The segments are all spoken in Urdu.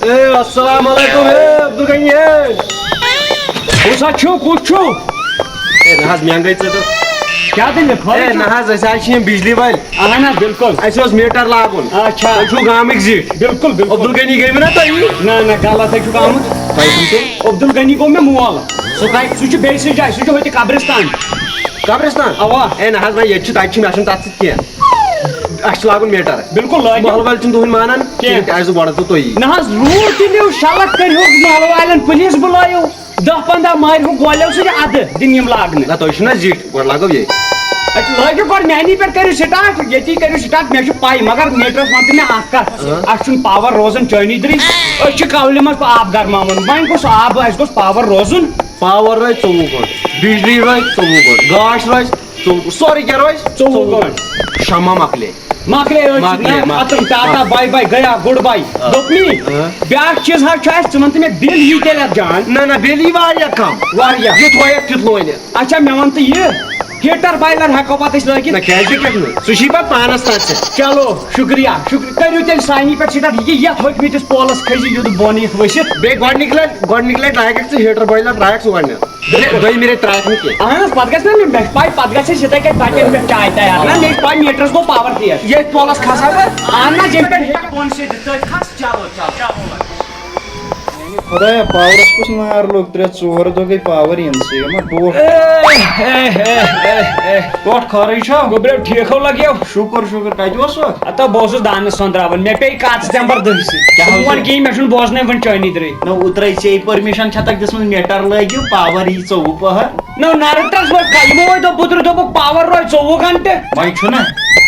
السلام علیکم عبدل غنی کُس حظ چھُو کُس چھُو نہ حظ مہنگائی ژٕ کیٛاہ دٔلیٖل خٲرٕے نہ حظ أسۍ حظ چھِ یِم بجلی وٲلۍ اہن حظ بالکل اَسہِ اوس میٖٹر لاگُن اچھا تُہۍ چھُو گامٕکۍ زِٹھۍ بالکل بالکل عبدل غنی گٔیوٕ نا تُہی نہ نہ غلط حظ چھُکھ آمُت تۄہہِ کٕم چھُو عبدل غنی گوٚو مےٚ مول سُہ چھُ بیٚیہِ جایہِ سُہ چھُ ہوٚتہِ قبرستان قبرستان اوا نہ حظ نہ ییٚتہِ چھُ تَتہِ چھُ مےٚ چھُنہٕ تَتھ سۭتۍ کینٛہہ اَسہِ چھُ لاگُن میٖٹر بالکل لٲگِو محلہٕ وٲلۍ چھِنہٕ تُہُنٛد مانان کینٛہہ اَسہِ دوٚپ گۄڈٕ تہٕ تُہی نہ حظ روٗد تُلِو شلق کٔرۍہوٗکھ محلہٕ والٮ۪ن پُلیٖس بُلٲیِو 10-15 مارہوٗکھ گولیو سۭتۍ اَدٕ دِنۍ یِم لاگنہٕ نہ تُہۍ چھِو نا زِٹھۍ گۄڈٕ لاگو ییٚتہِ لٲگِو گۄڈٕ میٛانی پٮ۪ٹھ کٔرِو سِٹاٹ ییٚتی کٔرِو سِٹاٹ مےٚ چھُ پَے مگر میٖٹرَس وَن تہٕ مےٚ اَکھ کَتھ اَسہِ چھُنہٕ پاوَر روزان چٲنی دٕرٕے أسۍ چھِ کَولہِ منٛز آب گرماوُن وۄنۍ گوٚژھ آب اَسہِ گوٚژھ پاوَر روزُن پاور روزِ 24 گٲنٛٹہٕ بجلی روزِ 24 گٲنٛٹہٕ گاش روزِ 24 سورُے کینٛہہ روزِ 24 گٲنٛٹہٕ شمع مۄکلے مۄکلے ختم ٹاٹا باے باے گیا گُڈ باے دوٚپنی بیٛاکھ چیٖز حظ چھُ اَسہِ ژٕ وَن تہٕ مےٚ بِل یی تیٚلہِ اَتھ جان نہ نہ بِل یی واریاہ کم واریاہ یُتھ وایَکھ تیُتھ لونہِ اچھا مےٚ وَن تہٕ یہِ ہیٖٹر بایلر ہٮ۪کو پتہٕ أسۍ لٲگِتھ نہ کیٛازِ ہیٚکٮ۪کھ نہٕ سُہ چھی پتہٕ پانس تانۍ چلو شُکریہ کٔرِو تیٚلہِ سانی پٮ۪ٹھ سِٹاٹ یہِ یتھ ؤکھمٕتِس پولس کھٔسہِ یُتھ بۄن یِتھ ؤسِتھ بیٚیہِ گۄڈنِکۍ لٹہِ لاگٮ۪کھ ژٕ ہیٖٹر بایلر ترٛایَکھ ژٕ گۄڈنٮ۪تھ دوٚیمہِ ریٚتۍ ترٛایَکھ نہٕ کینٛہہ اہن حظ پتہٕ گژھِ نا مےٚ چھِ پاے پتہٕ گژھِ اَسہِ یِتھٕے کٔنۍ بَٹٮ۪ن پٮ۪ٹھ چاے تیار نہ مےٚ چھِ پاے میٖٹرس گوٚو پاور تیز ییٚتھۍ پولس کھسا بہٕ اہن حظ ییٚمہِ پٮ۪ٹھ ہیٚکہِ بۄن سیٖدِتھ تٔتھۍ کھس چلو خدایا پاورس کُس نار لوٚگ 3-4 دۄہ گٔے پاور یِنسٕے یہِ ما ٹوٹھ ٹوٹھ خٲرٕے چھا گوٚبریو ٹھیٖکھو لگیو شُکر شُکر کتہِ اوسُکھ ہتا بہٕ اوسُس دانس سۄنٛدراوان مےٚ پیٚیہِ کَژ تمبر دٔہۍ سۭتۍ وۄنۍ کِہیٖنۍ مےٚ چھُنہٕ بوزنَے وۄنۍ چٲنی درٕے نہ اوترے ژےٚ پٔرمِشن چھتکھ دِژمٕژ میٖٹر لٲگِو پاور یی 24 پٔہر نو نرتس یِمو وۄنۍ دوٚپ بُدرٕ دوٚپُکھ پاور روزِ 24 گنٹہٕ وۄنۍ چھُنہ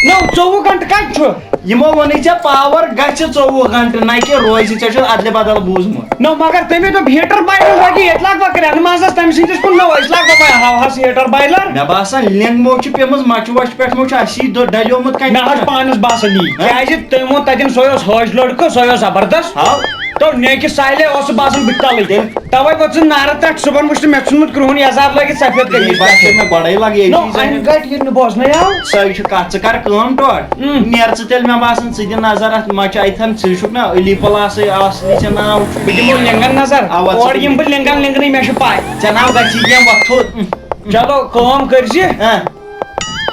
نو 24 گنٹہٕ کتہِ چھُ یِمو ووٚنُے ژےٚ پاور گژھِ 24 گنٹہٕ نہ کہِ روزِ ژےٚ چھُتھ ادلہِ بدل بوٗزمُت نو مگر تٔمۍ دوٚپ ہیٖٹر بایلر لگہِ ییٚتہِ لاگوا کرٛٮ۪نہٕ منٛزس تمہِ سۭتِس کُن نو أسۍ لاگوا وۄنۍ ہواہس ہیٖٹر بایلر مےٚ باسان لِنٛگ مو چھِ پیٚمٕژ مچہِ وچہِ پٮ۪ٹھ مو چھُ اسی ڈلیومُت مےٚ حظ پانس باسان یی کیٛازِ تٔمۍ ووٚن تتٮ۪ن سُے اوس حٲج لڑکہٕ سُے اوس زبردست ہاو تو نیکہِ سالے اوس سُہ باسان بہٕ تلٕے توے ووٚت سُہ نارٕ تتھ صُبحن وٕچھ مےٚ ژھُنمُت کرٛہُن یزار لٲگِتھ سفید بیٚیہِ باسے مےٚ گۄڈے لگے نو اَمہِ گٹہِ ییٚلہِ نہٕ بوزنَے آو سۄے چھِ کتھ ژٕ کر کٲم ٹوٹھ نیر ژٕ تیٚلہِ مےٚ باسان ژٕ دِ نظر اتھ مچہِ اتھن ژٕ چھُکھ نا علی پلاسٕے اصلی ژےٚ ناو بہٕ دِمو لِنگن نظر اورٕ یِمہٕ بہٕ لِنگن لِنگنٕے مےٚ چھُ پاے ژےٚ ناو گژھی کینٛہہ وۄتھُت چلو کٲم کٔرزِ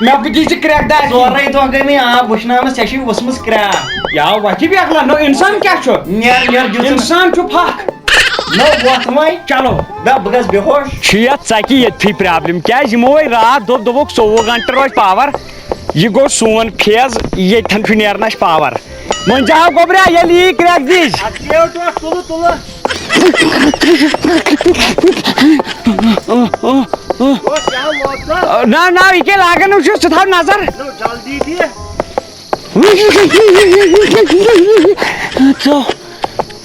مےٚ بہٕ دِژٕ کرٛٮ۪کھ دار ژورے دۄہ گٔے مےٚ آب وٕشناونس ژےٚ چھے ؤژھمٕژ کرٛیکھ یا وَتھِ بیکلا نو اِنسان کیٛاہ چھُ نیر دِژ اِنسان چھُ پھکھ نو وۄتھ وۄنۍ چلو دپ بہٕ گژھٕ بے ہوش چھِ یتھ ژکہِ ییٚتھی پرابلِم کیٛازِ یِمو وۄنۍ راتھ دوٚپُکھ 24 گنٹہٕ روزِ پاور یہِ گوٚو سون فیز ییٚتھن چھُ نیران اَسہِ پاور وۄنۍ جاو گوٚبرا ییٚلہِ یی کرٛٮ۪کھ دِس نہ نہ یہِ کیٛاہ لاگان چھُ ژٕ تھاو نظر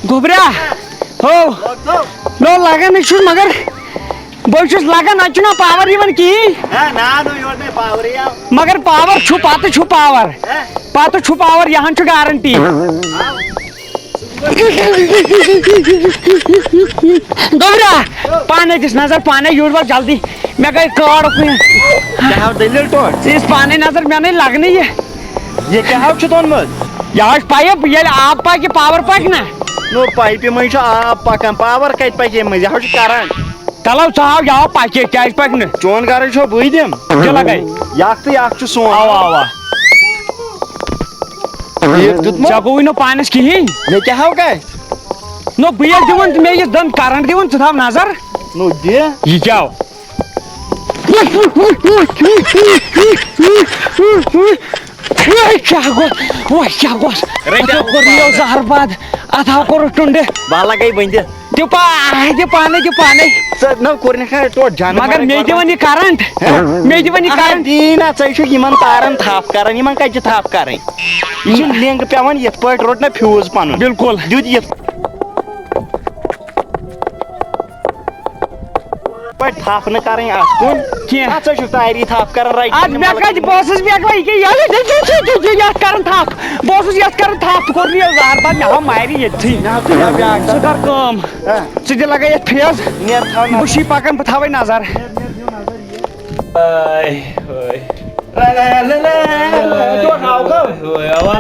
گوٚبرا ہو نو لگان چھُس مگر بہٕ چھُس لگان اَتہِ چھُنہ پاور یِوان کِہیٖنۍ مگر پاور چھُ پتہٕ چھُ پاور یہن چھُ گارنٹی گوٚبرا پانے دِس نظر پانے یور وات جلدی مےٚ گٔے کٲڈ دٔلیٖل ٹوٹھ ژٕ دِس پانے نظر مےٚ نَے لگنٕے یہِ کیٛاہ حظ چھُتھ اوٚنمُت یہِ حظ چھِ پایپ ییٚلہِ آب پکہِ پاور پکہِ نا نو پایپہِ منٛز چھُ آب پکان پاور کتہِ پکہِ ییٚمہِ منٛز یہِ حظ چھُ کرنٹ چلو ژٕ ہاو یہِ ہاو پکہِ کیٛازِ پکہِ نہٕ چون گرٕ چھُ بٕے دِمہٕ دِ لگے یکھ تہٕ یکھ چھُ سون اوا اوا ژےٚ گوٚوُے نہٕ پانس کِہیٖنۍ مےٚ کیٛاہ حظ گژھِ نو بہٕ ییٚلہِ دِوان تہٕ مےٚ یہِ دَن کرنٹ دِوان ژٕ تھاو نظر نو دِ یہِ کیٛاہ کیٛاہ گوٚژھ کوٚر زہر باد اتھ ہاو کوٚرُکھ ٹُنڈٕ بہٕ لگے ؤنِتھ دِ پانے ژٕ نو کوٚرنکھا ٹوٹھ جان مگر مے دِوان یہِ کرنٹ مے دِوان یہِ کرنٹ دی نا ژٕ چھُکھ یِمن تارن تھپھ کران یِمن کتہِ چھِ تھپھ کرٕنۍ یہِ چھِ لِنک پیوان یِتھ پٲٹھۍ روٚٹ نا فیوٗز پنُن بالکل دیُت یِتھ پٲٹھۍ تھپھ نہٕ کرٕنۍ اتھ کُن کینٛہہ ژٕ چھُکھ تاری تھپھ کران ادٕ مےٚ کتہِ بہٕ اوسُس یتھ کران تھپھ بہٕ اوسُس یتھ کران تھپھ کوٚر نہٕ یہِ زہر باد مےٚ ہاو مارِ ییٚتھی ژٕ کر کٲم ژٕ دِ لگے یتھ فیز بہٕ چھُے پکان بہٕ تھاوے نظر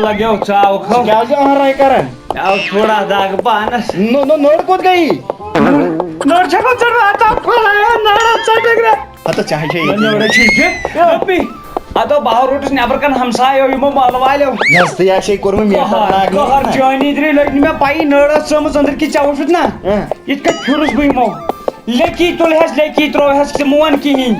لگیو ژٕ آوُکھ کران Jau tvoda dag panas. نوڑ کوت گئی Nor chako chadwa ta phalaya nara chadagre. ہتھ چاہے چھ Nora chike. Appi. Ato bahar rotus never kan hamsayo yimo malwalyo. نزدی آسے کورم میٹر لاگ Kohar joini dri lagni me pai nara samus andar ki chawushut na. Itka phurus bimo. Leki tul has leki tro has mon kihin.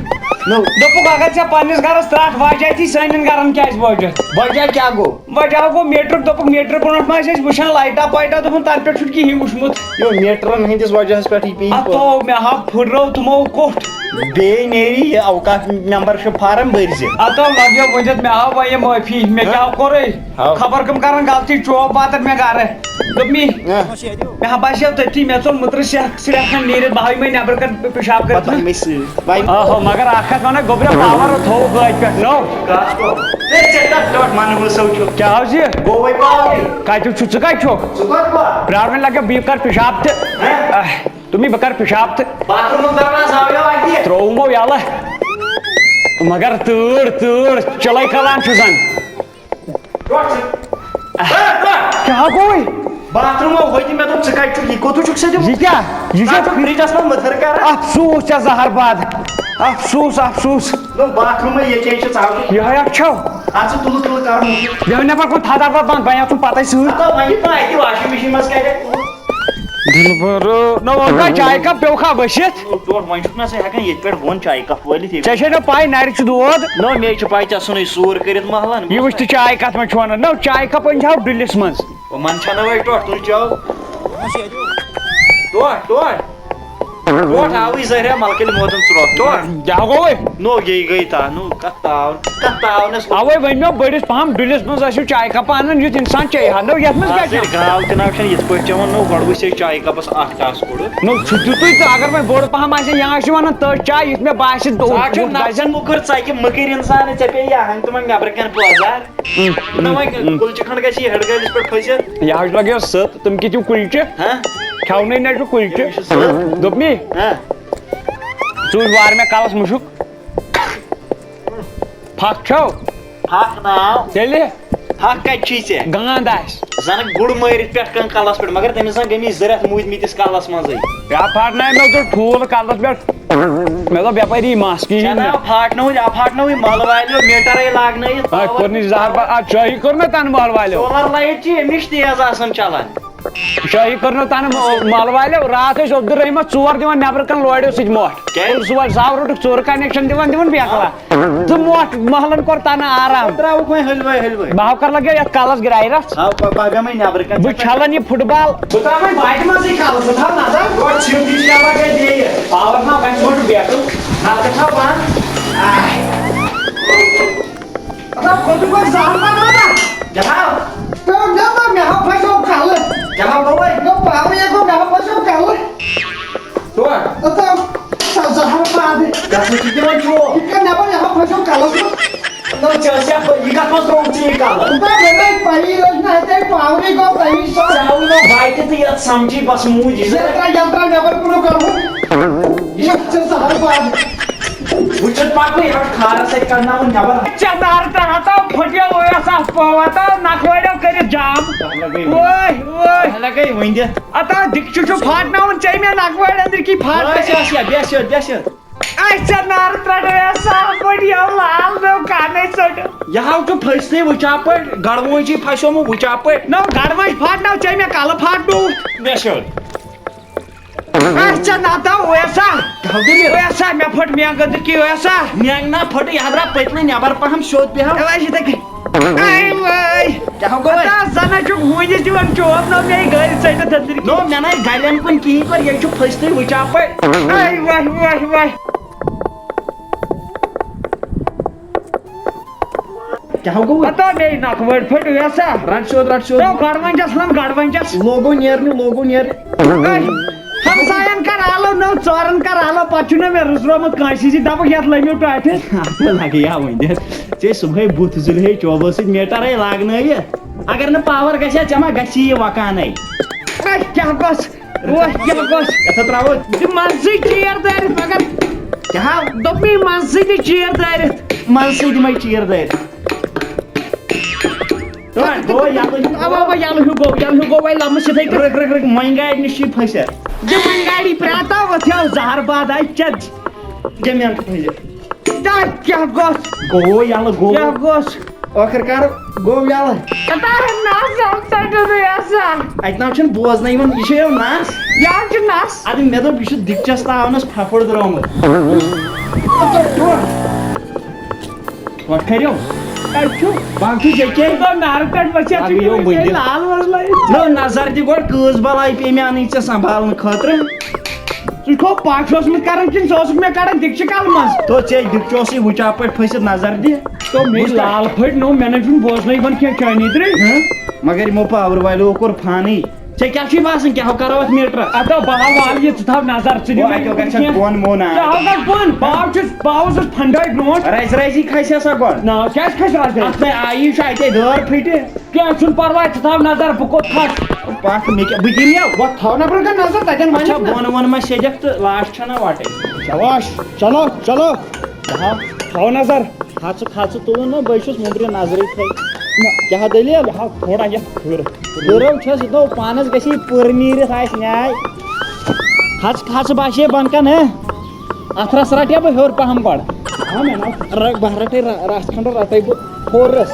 نو Dopuk agar cha panis garas strat vajai thi sainin garan kya bojo. وجہ کیا گو Vajah go meter dopuk meter ponot ma ses bushan lighta paita dopun tar pet shut ki hi ushmut. یہ میٹرن ہندس وجہ پہ پی Ato me ha phurro tumo kot. بیٚیہِ نیری یہ اوقات ممبرشپ فارم بٔرزِ Ato lagyo bunjat me ha vaye maafi me kya kore. Khabar kam karan galti chop batat me gare. Dopmi me ha bashav tati me sol mutra sira khan nere bahai me never kan peshab پتہ karta. Miss by Oh magar akhat mana gobra power tho gaj pet no. من وہ سوچو Kya haus ye? گو وے پاوی Kai tu chuchu kai chok. سکوت کو Brar mein lagyo bikar peshab te. Tumi bakar peshab te. Bathroom درنا ساویو آئی Traumo yalla. Magar tur chalai kalan chuzan. Kya koi? Bathroom ہوئی میں تو چکائی چھ یہ کوتو چھ سدی Ye kya? Ye یہ kya? فریجس میں متھر کر Afsus ya zahar bad. Afsus. نو باتھ روم یہ چھ چھ چاو Ya ya chau. آج تلو تلو کار مو Ya ne par ko thada par ban baya tu patai su. تو وہی تو آئی واشنگ مشین مس کرے Dilbaro. No ka chai ka peuka bashit. ٹوٹ وائن چھنا سے ہکن یہ پٹ بون چائے کپ والی تھی Chai no pai nari chu dod. نو مے چھ پائی چھ سنے سور کرت محلن Ye wish to chai kat ma chwana. No chai ka pan jau dilis mans. من چھنا وے ٹوٹ تل چاو ٹوٹ ٹوٹ آوی زہرا ملکل مودن ژرو ٹوٹ Ya go we. نو یہ گئی تا نو کتاو نس Away when no budis pam dilis mans asu chai ka panan yut insan chai ha. No yat mans آج ka. گراو تنا چھن یت پٹ چون نو گڑو سے چائے کپس اکھ ٹاس کوڑ No chutu tu agar main board paham ase yang asu wana ta chai isme basit do. آج نازن مکر ژکہ مکر انسان ژے پے یا ہن تمن نیبر کن پوزار نو وای کل چکھن گسی ہڈ گلس پٹ پھسیت Ya lagyo sat tum kitu kulche. ہاں Khaunai na chu kulche. Dopmi. ہاں Chuz war me kalas mushuk. Phak chau. ہاک ناو Tele ہاک کت چھی ژے gandas. زن گڑ مٲرِتھ پٮ۪ٹھ کن کلس پٮ۪ٹھ مگر تٔمِس زن گٔمٕتۍ زٕ رٮ۪تھ موٗدۍ مٕتِس کلس منٛزٕے Ya phatna me to thul kalas bet. Me to byapari maski. جناب پھاٹنوٕے مل والیو میٹرے لاگنٲیِتھ Ay korni zahar ba a chai korna tan mal wale. Solar light چھِ اَمہِ نِش تیز آسان چلان Chai korna tan mal wale raat is Abdur Rahim 4 divan never kan loadio sig mot. Kya? Subar zavrut 4 connection divan biakla. Tu mot mahlan kor tana aram. ترٛاوُکھ وۄنۍ ہلوے Bahav kar lagya yat kalas girai ras. پگہہ وۄنۍ نیبر کن Bu chalan ye football. بہٕ ترٛاو وۄنۍ باتہِ منٛزٕے کلس بہٕ تھاو نظر گۄڈٕ ژھِم تہِ چھِ لگٲے بیٚیہِ Power na kan ژھوٚٹ بیٹُل نلکہٕ تھاو بنٛد جناب گوٚوے گژھُن چھُ دِوان چوب نو ژےٚ ٲسیا یہِ کتھ منٛز ترٛووُتھ ژےٚ یہِ کلس ژےٚ نو بایتہِ تہٕ یتھ سمجھی بس موٗجی وٕچھِتھ پکنہٕ یہِ چھُ کھارس سۭتۍ کڑناوُن neighbour Chadar ta phutya hoya sa pawata nakhoido karit jam. Oi. لگے وۄنۍ دِ Ata dikchu chu phatna un chai me nakhoid andir ki phat. بیٚیہِ Ai chadar ta sa padiya lal no kane sod. یہِ ہاو چھُ پھٔستٕے وٕچھا پٲٹھۍ گڑوٲنۍ چھِ پھسیومُت وٕچھا پٲٹھۍ No garmai phatna chai me kala phat du. مےٚ چھُ Ai chadata hoya sa. Hoya sa me phat me gadir ki hoya sa. مینٛگ نا پھٔٹ یہِ درٛاو پٔتمہِ نیبر پہم سیوٚد بیٚہو Ai shi tak. Ai vai. کیٛاہ گوٚو Ata zana chu hunji divan chop no me gari sai ta tandir نو ki. مےٚ نَے گلٮ۪ن کُن کِہیٖنۍ پر یہِ چھُ پھٔستٕے وٕچھا پٲٹھۍ Ai vai. کیٛاہ گوٚو Ata me nakhoid phat hoya sa. رٹ سیوٚد No garvanjas. لوگو نیرنہِ Hamsayan kar alo no choran kar alo pachuna me rusromut kansi si dabu yat lamiu tate. لگے یا وۄنۍ دِ ژےٚ صُبحٲے بُتھ زُلہے چوبو سۭتۍ میٹرے لاگنٲیِتھ اگر نہٕ پاور گژھِ ہا ژےٚ ما گژھی یہِ وکانے Ai kya kos. Wah kya kos. یتھ ترٛاوو Di mansi chair dar magar. کیٛاہ Dopi mansi di chair dar. منٛزٕ سۭتۍ دِمے چیٖر دٲرِتھ گو یلہٕ ہیوٗ گوٚو وۄنۍ لمس یِتھٕے کٔنۍ رٕک رٕک رٕک مۄنۍ گاڑِ نِش چھِ پھٔسِتھ جمن گاڑی پراتا وتھیو زہر باد آئی چد جمیان چھُ پھٔسِتھ کیا گوس گوٚو یلہٕ کیا گوٚو گوس ٲخر کار گوٚو یلہٕ کتار ناس سمسٹر ایسا اتہِ نام چھُنہٕ بوزنہٕ یِوان یہِ چھُ یِوان ناس یا چھ ناس ادٕ مےٚ دوٚپ یہِ چھُ دِکچس تاونس پھپھُر درٛامُت وۄٹھ کھریو بنٛگ چھُ جکے نار پٮ۪ٹھ اَدٕ یِیو بٕتھِ وچھا لال وسلے نو نظر دِ گۄڈٕ کۭژ بلاے پیٚیہِ مےٚ اَنٕنۍ ژےٚ سنبھالنہٕ خٲطرٕ ژٕ کھو پاک اوسمُت کران کِنہٕ ژٕ اوسُکھ مےٚ کڑان دِکچہِ کل منٛز تو ژےٚ دِکچوسٕے وٕچھا پٲٹھۍ پھٔسِتھ نظر دِ تو مےٚ لال پھٔٹۍ نو مےٚ نَے چھُنہٕ بوزنٕے یِوان کینٛہہ چٲنی درٕے مگر یِمو پاور والیو کوٚر فانٕے ژےٚ کیٛاہ چھُے باسان کیٛاہ کرو اتھ میٖٹرس اتو باو وال یہِ ژٕ تھاو نظر ژٕ دِ اَتیو گژھِ بۄن مون کیٛاہ گژھ بۄن باو اوسُس پھنڈاے برونٛٹھ رزِ رزی کھسہِ سا گۄڈٕ نا کیٛازِ کھسہِ رَزِ اتھ نے آیی چھُ اتے دٲر پھٕٹہِ کینٛہہ چھُنہٕ پرواے ژٕ تھاو نظر بہٕ کوٚت کھس پکھ مےٚ کیٛاہ بہٕ دِمہٕ وۄنۍ تھاو نفر کانٛہہ نظر تتٮ۪ن اچھا وۄنۍ بۄن وۄن ما سیٚدٮ۪کھ تہٕ لاش چھَنا وٹے شاباش چلو چلو تھاو نظر کھژٕ تُلُن نا بہٕ چھُس مُبرِ نظرٕے تھٲے کیٛاہ دٔلیٖل تھوڑا یتھ پھٕر دُرو چھَس یہِ دوٚپ پانس گژھِ یہِ پٔر نیٖرِتھ آسہِ نیاے کھژٕ باسے بۄن کن اتھرس رٹیا بہٕ ہیوٚر پہم گۄڈٕ بہٕ رٹے رژھ کھنڈ رٹے بہٕ کھورس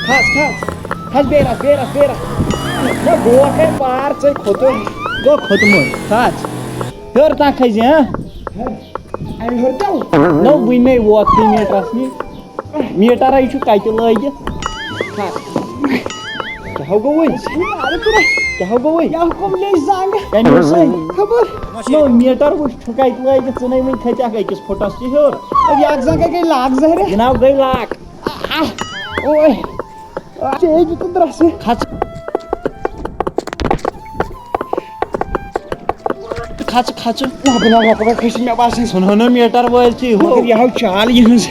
کھس بیٚیہِ رژھ گوکھے پار ژے کھوٚتُن گوٚو کھوٚتمُت کھس ہیوٚر تام کھسہِ نو وُنے ووتھٕے میٖٹرس نِش میٖٹرے چھُ کتہِ لٲگِتھ کیٛاہ گوٚو نو میٖٹر وٕچھ چھُ کتہِ لٲگِتھ ژٕ نے وٕنہِ کھژیکھ أکِس فُٹس تہِ ہیوٚر جناب گٔے لاک کھژٕ کھسہِ مےٚ باسان ژھُنہٕ نہٕ میٖٹر وٲلۍتھٕے مگر یہِ ہاو چال یِہٕنٛز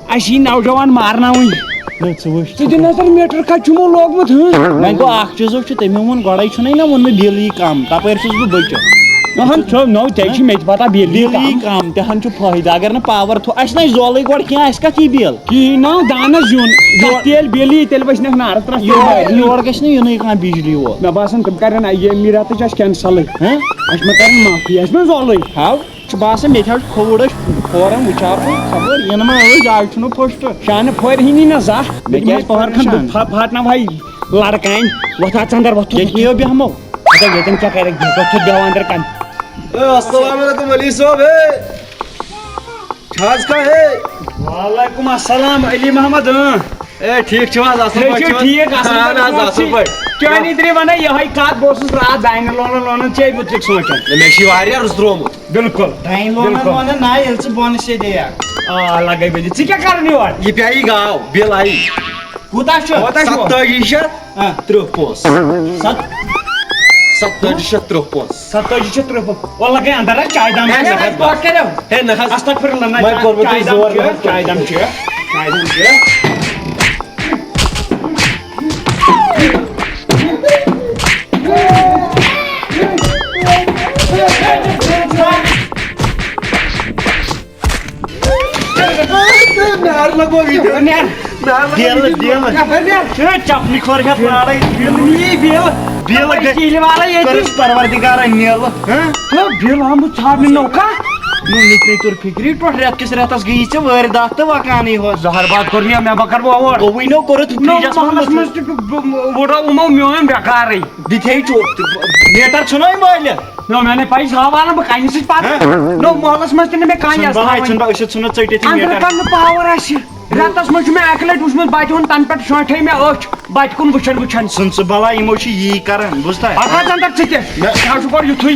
اَسہِ یی نوجوان مارناوٕنۍ ژٕ وٕچھ ژٕ دِ نظر میٖٹر کتہِ چھُمو لوگمُت وۄنۍ گوٚو اکھ چیٖزُک چھُ تٔمۍ ووٚن گۄڈے چھُنَے نہ ووٚنمُت بِل یی کم تپٲرۍ چھُس بہٕ بٔچِتھ نو ژےٚ چھِ مےٚ تہِ پتہ بِل یی کم تِہن چھُ فٲیدٕ اگر نہٕ پاور تھوٚو اَسہِ نَے زولٕے گۄڈٕ کینٛہہ اَسہِ کتھ یی بِل کِہیٖنۍ نو دانس زیُن ییٚلہِ بِل یی تیٚلہِ وٕچھنکھ نارٕ ترٛٹھ یور گژھِ نہٕ یِنُے کانٛہہ بجلی وول مےٚ باسان تِم کرن ییٚمہِ رٮ۪تٕچ اَسہِ کینسلٕے اَسہِ ما کرن معافی اَسہِ ما زولٕے ہاو چھُ باسان مےٚ تہِ حظ کھووُر أسۍ فورن وٕچھا بہٕ خبر یِنہٕ ما ٲسۍ آز چھُنہٕ فٔسٹ شانہٕ پھورِ ہِنی نہ زانٛہہ مےٚ کیٛازِ پہر کھنٛڈ بہٕ پھاٹناوہاے لڑکانہِ وۄتھا ژندر وۄتھ ییٚتہِ نِیو بیٚہمو ییٚتٮ۪ن کیٛاہ کرکھ وۄتھ بیٚہو انٛدر کن السلام علیکم علی صٲب چھاز کا وعلیکم السلام علی محمد ٹھیک چھو حظ اصل پٲٹھۍ ٹھیک اصل پٲٹھۍ چٲنی ترٛے ونے یہے کتھ بہٕ اوسُس راتھ دانہِ لونن ژےٚ مُتعلق سونٛچان مےٚ چھِ واریاہ رُس درٛومُت بِلکُل دانہِ لونن وونن نا ییٚلہِ ژٕ بۄنہٕ سیٚدیکھ لگے بٔلۍ ژٕ کیٛاہ کران یور یہِ پیٚیہِ گاو بِل آیی کوٗتاہ چھُ 27,000 پونٛسہٕ 27,000 پونٛسہٕ 27,000 وۄنۍ لگے اندر چاے دام ہے نہ حظ استغفر اللہ وۄنۍ کوٚرمُت تۄہہِ زور چاے دام چھِ چپنہِ کھور ہیٚتھ لارے کٔرٕس پروردِگارا نیلہٕ بِل آمُت ژھانڈنہٕ نوکا نِتنے توٚر فِکری ٹوٹھ رٮ۪تھ کِس رٮ۪تس گٔیی ژےٚ وٲرۍدات تہٕ وکانٕے ہوس زہر باد کوٚر مےٚ ما کرٕ بہٕ اور گوٚوُے نو کوٚرُتھ فرٛجس محلس منٛز تہِ وُڈو یِمو میون بٮ۪کارٕے دِتھے میٖٹر چھُنہ وٲلِتھ نو مےٚ نے پاے زاوانہٕ بہٕ کَنہِ سۭتۍ پتہٕ نو محلس منٛز تہِ نہٕ مےٚ کانٛہہ أسۍ ژھُنو ژٔٹِتھ اندر کرنہٕ پاور آسہِ رٮ۪تس منٛز چھُ مےٚ اکہِ لٹہِ وٕچھمُت بچہِ ہُنٛد تنہٕ پٮ۪ٹھ شونٛٹھے مےٚ أچھ بچہِ کُن وٕچھان ژھٕن ژٕ بلاے یِمو چھِ یی کران بوٗزتھا پکھ حظ اندر ژٕ تہِ مےٚ چھُ گۄڈٕ یُتھُے